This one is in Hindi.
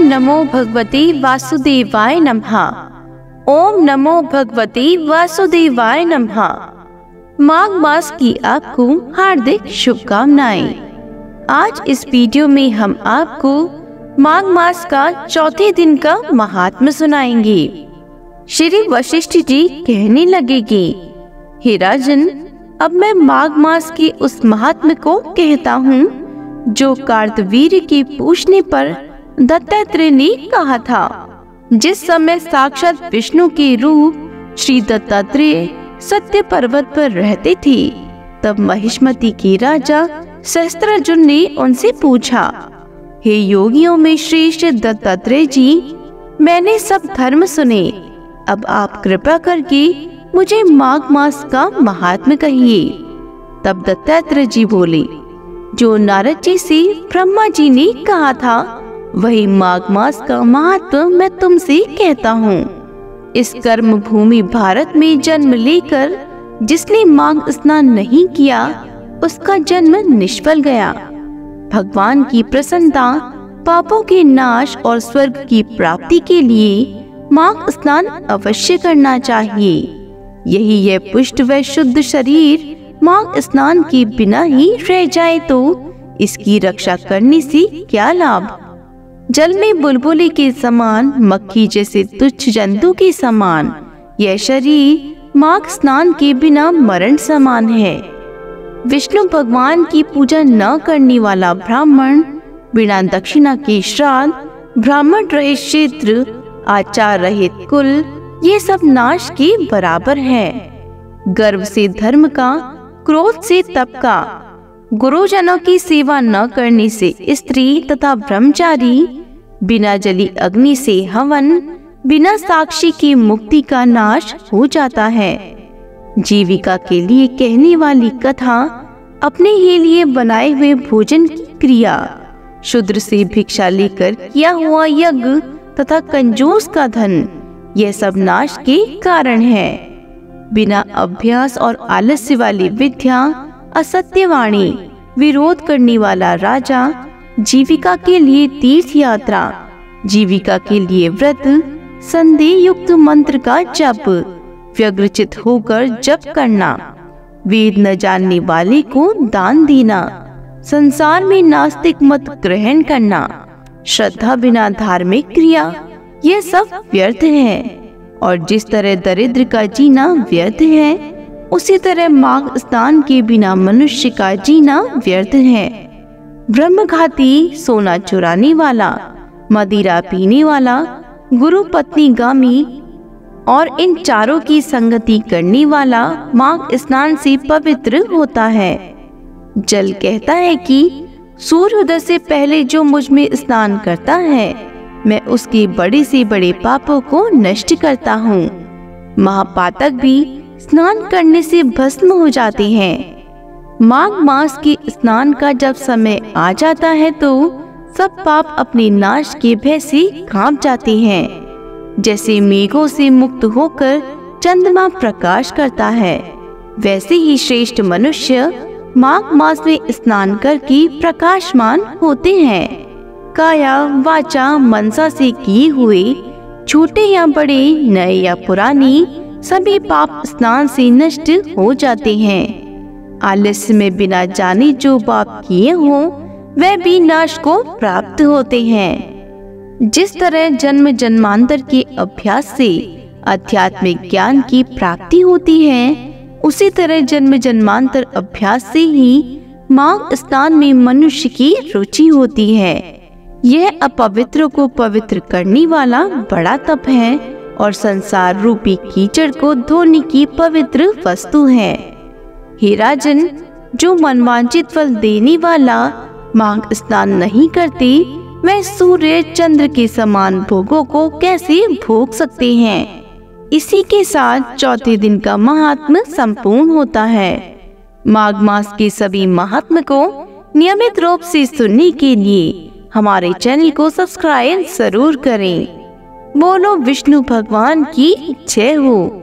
नमो भगवते वासुदेवाय नमः। ओम नमो भगवते वासुदेवाय नमः। माघ मास की आपको हार्दिक शुभकामनाएं। आज इस वीडियो में हम आपको माघ मास का चौथे दिन का महात्म्य सुनाएंगे। श्री वशिष्ठ जी कहने लगेंगे, हे राजन, अब मैं माघ मास के उस महात्म्य को कहता हूँ जो कार्तवीर्य के पूछने पर दत्तात्रेय ने कहा था। जिस समय साक्षात विष्णु के रूप श्री दत्तात्रेय सत्य पर्वत पर रहते थे, तब महिष्मति के राजा सहस्त्रार्जुन ने उनसे पूछा, हे योगियों में श्रेष्ठ दत्तात्रेय जी, मैंने सब धर्म सुने, अब आप कृपा करके मुझे माघ मास का महात्म्य कहिए। तब दत्तात्रेय जी बोले, जो नारद जी से ब्रह्मा जी ने कहा था, वही माघ मास का महत्व मैं तुमसे कहता हूँ। इस कर्म भूमि भारत में जन्म लेकर जिसने माघ स्नान नहीं किया, उसका जन्म निष्फल गया। भगवान की प्रसन्नता, पापों के नाश और स्वर्ग की प्राप्ति के लिए माघ स्नान अवश्य करना चाहिए। यही यह पुष्ट व शुद्ध शरीर माघ स्नान के बिना ही रह जाए तो इसकी रक्षा करने से क्या लाभ। जल में बुलबुले के समान, मक्खी जैसे तुच्छ जंतु के समान यह शरीर माघ स्नान के बिना मरण समान है। विष्णु भगवान की पूजा न करने वाला ब्राह्मण, बिना दक्षिणा के श्राद्ध, ब्राह्मण रहित क्षेत्र, आचार रहित कुल, ये सब नाश के बराबर है। गर्व से धर्म का, क्रोध से तप का, गुरुजनों की सेवा न करने से स्त्री तथा ब्रह्मचारी, बिना जली अग्नि से हवन, बिना साक्षी की मुक्ति का नाश हो जाता है। जीविका के लिए कहने वाली कथा, अपने ही लिए बनाए हुए भोजन की क्रिया, शूद्र से भिक्षा लेकर किया हुआ यज्ञ तथा कंजूस का धन, यह सब नाश के कारण है। बिना अभ्यास और आलस्य वाली विद्या, असत्यवाणी, विरोध करने वाला राजा, जीविका के लिए तीर्थ यात्रा, जीविका के लिए व्रत, संदेह युक्त मंत्र का जप, व्यग्रचित होकर जप करना, वेद न जानने वाले को दान देना, संसार में नास्तिक मत ग्रहण करना, श्रद्धा बिना धार्मिक क्रिया, ये सब व्यर्थ है। और जिस तरह दरिद्र का जीना व्यर्थ है, उसी तरह माघ स्नान के बिना मनुष्य का जीना व्यर्थ है। ब्रह्मघाती, सोना चुराने वाला, मदिरा पीने वाला, गुरु पत्नी गामी और इन चारों की संगति करने वाला माघ स्नान से पवित्र होता है। जल कहता है कि सूर्योदय से पहले जो मुझ में स्नान करता है, मैं उसके बड़े से बड़े पापों को नष्ट करता हूँ। महापातक भी स्नान करने से भस्म हो जाते हैं। माघ मास के स्नान का जब समय आ जाता है तो सब पाप अपने नाश के भय से कांप जाते हैं। जैसे मेघों से मुक्त होकर चंद्रमा प्रकाश करता है, वैसे ही श्रेष्ठ मनुष्य माघ मास में स्नान करके प्रकाशमान होते हैं। काया वाचा मनसा से किए हुए छोटे या बड़े, नए या पुराने, सभी पाप स्नान से नष्ट हो जाते हैं। आलस्य में बिना जाने जो पाप किए हों, वह भी नाश को प्राप्त होते हैं। जिस तरह जन्म जन्मांतर के अभ्यास से आध्यात्मिक ज्ञान की प्राप्ति होती है, उसी तरह जन्म जन्मांतर अभ्यास से ही माघ स्नान में मनुष्य की रुचि होती है। यह अपवित्र को पवित्र करने वाला बड़ा तप है और संसार रूपी कीचड़ को धोने की पवित्र वस्तु है। हे राजन, जो मनवांचित फल देने वाला माघ स्नान नहीं करते, वह सूर्य चंद्र के समान भोगों को कैसे भोग सकते हैं। इसी के साथ चौथे दिन का महात्म्य संपूर्ण होता है। माघ मास के सभी महात्म्य को नियमित रूप से सुनने के लिए हमारे चैनल को सब्सक्राइब जरूर करें। बोलो विष्णु भगवान की जय हो।